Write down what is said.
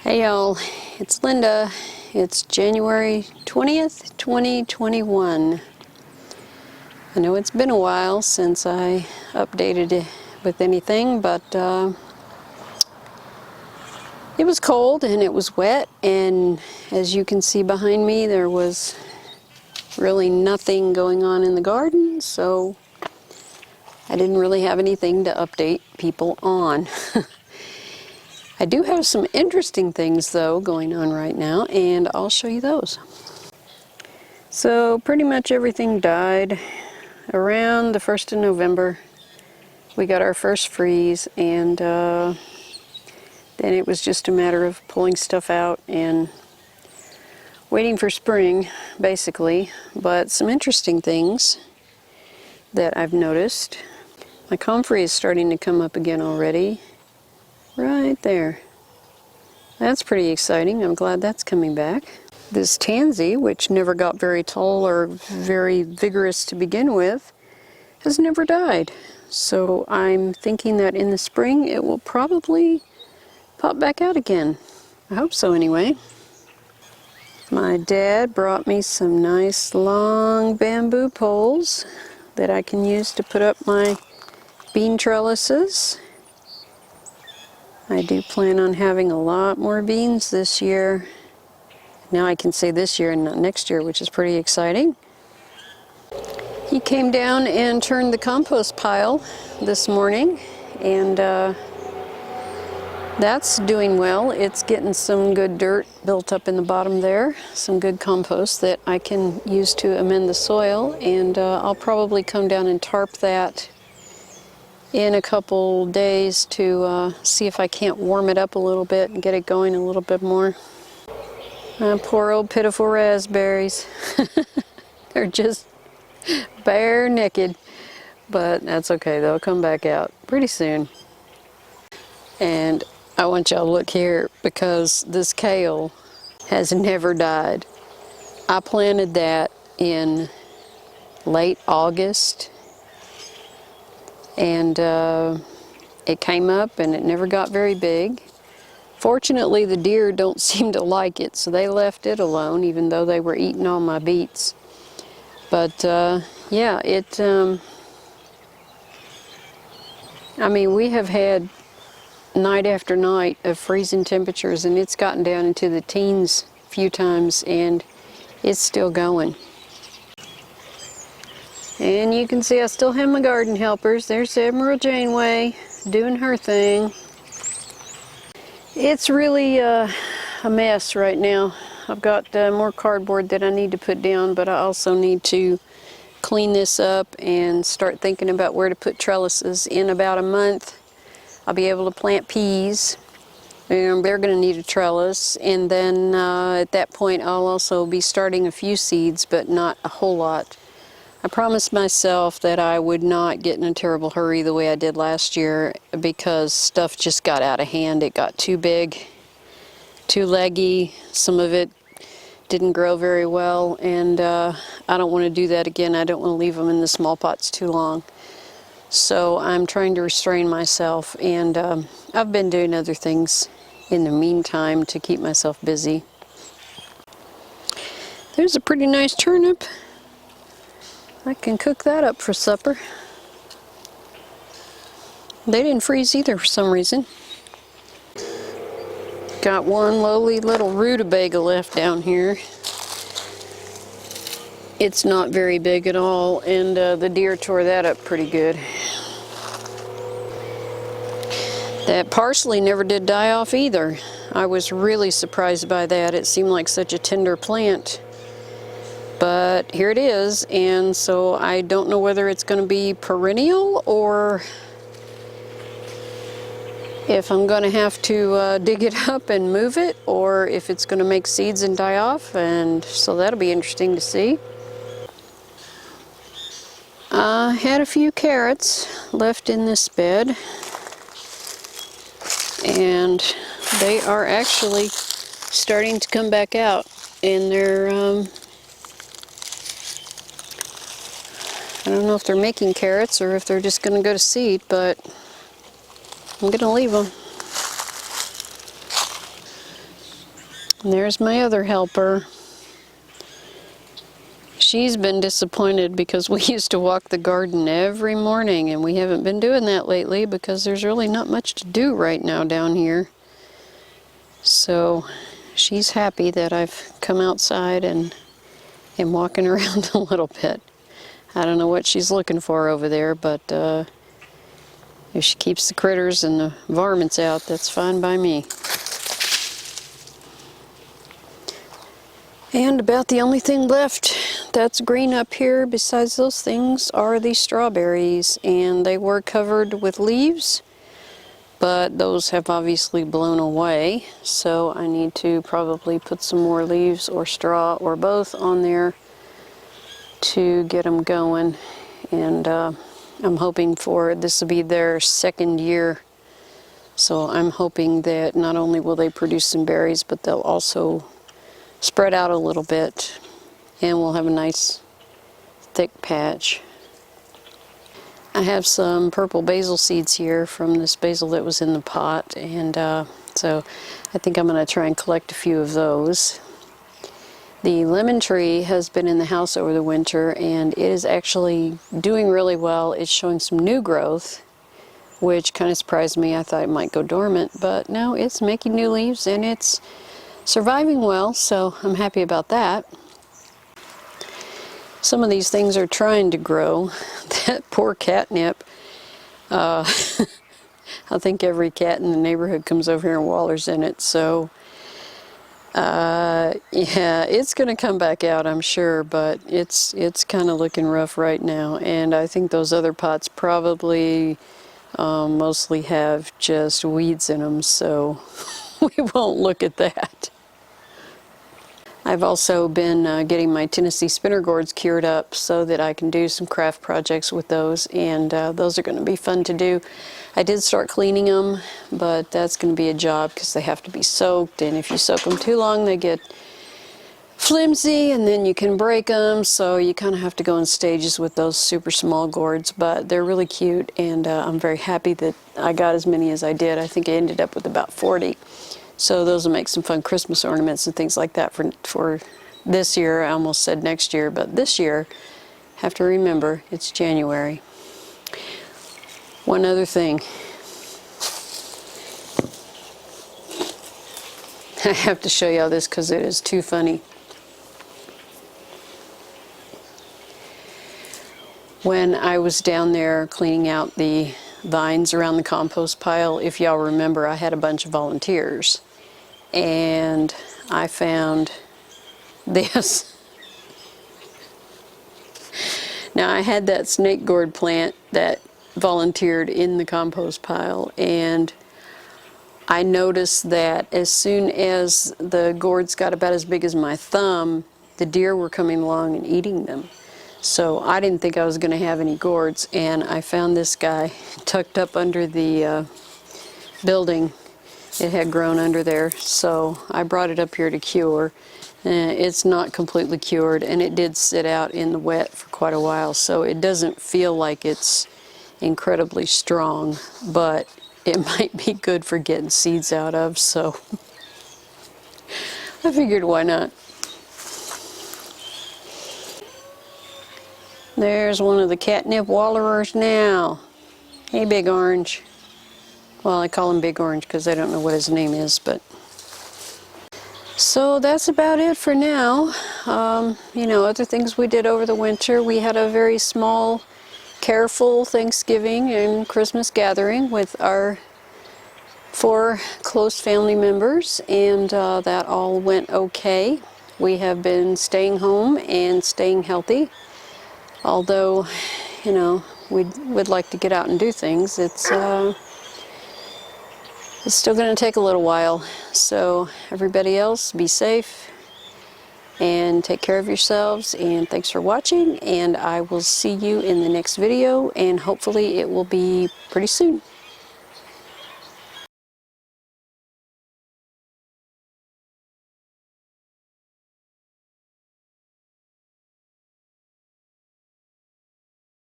Hey y'all, it's Linda. It's January 20th, 2021. I know it's been a while since I updated it with anything, but it was cold and it was wet, and as you can see behind me, there was really nothing going on in the garden, so I didn't really have anything to update people on. I do have some interesting things though going on right now, and I'll show you those. So pretty much everything died around the 1st of November. We got our first freeze, and then it was just a matter of pulling stuff out and waiting for spring, basically. But some interesting things that I've noticed. My comfrey is starting to come up again already. Right there. That's pretty exciting. I'm glad that's coming back. This tansy, which never got very tall or very vigorous to begin with, has never died. So I'm thinking that in the spring it will probably pop back out again. I hope so anyway. My dad brought me some nice long bamboo poles that I can use to put up my bean trellises. I do plan on having a lot more beans this year. Now I can say this year and not next year, which is pretty exciting. He came down and turned the compost pile this morning, and that's doing well. It's getting some good dirt built up in the bottom there, some good compost that I can use to amend the soil, and I'll probably come down and tarp that in a couple days to see if I can't warm it up a little bit and get it going a little bit more. Poor old pitiful raspberries. They're just bare naked, but that's okay. They'll come back out pretty soon. And I want y'all to look here, because this kale has never died. I planted that in late August, and it came up and it never got very big. Fortunately, the deer don't seem to like it, so they left it alone, even though they were eating all my beets. But yeah, I mean, we have had night after night of freezing temperatures, and it's gotten down into the teens a few times, and it's still going. And you can see I still have my garden helpers. There's Admiral Janeway doing her thing. It's really a mess right now. I've got more cardboard that I need to put down, but I also need to clean this up and start thinking about where to put trellises. In about a month, I'll be able to plant peas, and they're going to need a trellis, and then at that point I'll also be starting a few seeds, but not a whole lot. I promised myself that I would not get in a terrible hurry the way I did last year, because stuff just got out of hand. It got too big, too leggy. Some of it didn't grow very well, and I don't want to do that again. I don't want to leave them in the small pots too long. So I'm trying to restrain myself, and I've been doing other things in the meantime to keep myself busy. There's a pretty nice turnip. I can cook that up for supper. They didn't freeze either for some reason. Got one lowly little rutabaga left down here. It's not very big at all, and the deer tore that up pretty good. That parsley never did die off either. I was really surprised by that. It seemed like such a tender plant. But here it is, and so I don't know whether it's going to be perennial or if I'm going to have to dig it up and move it, or if it's going to make seeds and die off, and so that'll be interesting to see. I had a few carrots left in this bed, and they are actually starting to come back out, and they're I don't know if they're making carrots or if they're just going to go to seed, but I'm going to leave them. And there's my other helper. She's been disappointed because we used to walk the garden every morning, and we haven't been doing that lately because there's really not much to do right now down here. So she's happy that I've come outside and am walking around a little bit. I don't know what she's looking for over there, but if she keeps the critters and the varmints out, that's fine by me. And about the only thing left that's green up here besides those things are the strawberries, and they were covered with leaves, but those have obviously blown away, so I need to probably put some more leaves or straw or both on there to get them going. And I'm hoping for this will be their second year, so I'm hoping that not only will they produce some berries, but they'll also spread out a little bit, and we'll have a nice thick patch. I have some purple basil seeds here from this basil that was in the pot, and so I think I'm going to try and collect a few of those. The lemon tree has been in the house over the winter, and it is actually doing really well. It's showing some new growth, which kind of surprised me. I thought it might go dormant, but no, it's making new leaves and it's surviving well, so I'm happy about that. Some of these things are trying to grow. That poor catnip. I think every cat in the neighborhood comes over here and wallers in it, so yeah, it's going to come back out, I'm sure, but it's kind of looking rough right now, and I think those other pots probably mostly have just weeds in them, so we won't look at that. I've also been getting my Tennessee spinner gourds cured up so that I can do some craft projects with those, and those are going to be fun to do. I did start cleaning them, but that's going to be a job because they have to be soaked, and if you soak them too long they get flimsy and then you can break them, so you kind of have to go in stages with those super small gourds, but they're really cute, and I'm very happy that I got as many as I did. I think I ended up with about 40. So those will make some fun Christmas ornaments and things like that for this year. I almost said next year, but this year, have to remember, it's January. One other thing. I have to show y'all this because it is too funny. When I was down there cleaning out the vines around the compost pile, if y'all remember, I had a bunch of volunteers. And I found this. Now, I had that snake gourd plant that volunteered in the compost pile, and I noticed that as soon as the gourds got about as big as my thumb, the deer were coming along and eating them. So I didn't think I was going to have any gourds, and I found this guy tucked up under the building. It had grown under there, so I brought it up here to cure. It's not completely cured, and it did sit out in the wet for quite a while, so it doesn't feel like it's incredibly strong, but it might be good for getting seeds out of, so I figured why not. There's one of the catnip wallerers now. Hey, Big Orange. Well, I call him Big Orange because I don't know what his name is, but... So that's about it for now. You know, other things we did over the winter. We had a very small, careful Thanksgiving and Christmas gathering with our 4 close family members, and that all went okay. We have been staying home and staying healthy. Although, you know, we'd like to get out and do things. It's still going to take a little while, so everybody else, be safe and take care of yourselves, and thanks for watching, and I will see you in the next video, and hopefully it will be pretty soon.